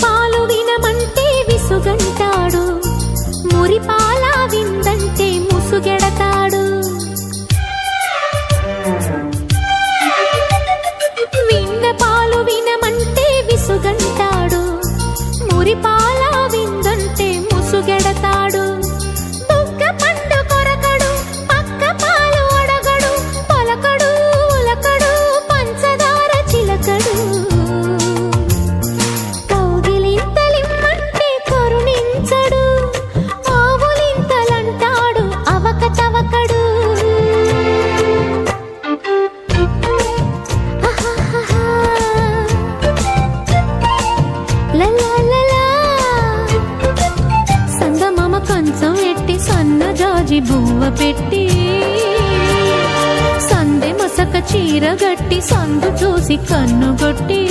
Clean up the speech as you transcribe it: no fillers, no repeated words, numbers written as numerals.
పాలు వినమంటే విసుగంటాడు, మురిపాల విందంటే ముసుగెడతాడు. విన్న పాలు వినమంటే విసుగంటాడు, మురిపాల విందంటే ముసుగెడతాడు. బుగ్గ పండు కొరకడు, పక్క పాలు అడగడు, పలకడు ఉలకడు పంచదార చిలకడు. కౌగిలింతలిమ్మంటే కరుణించడు, ఆవులింతలంటాడు అవకతవకడు. సందమామ కంచం ఎట్టి సన్న జాజి బువ్వ పెట్టి, సందె మసక చీర గట్టి సందు చూసి కన్నుగొట్టి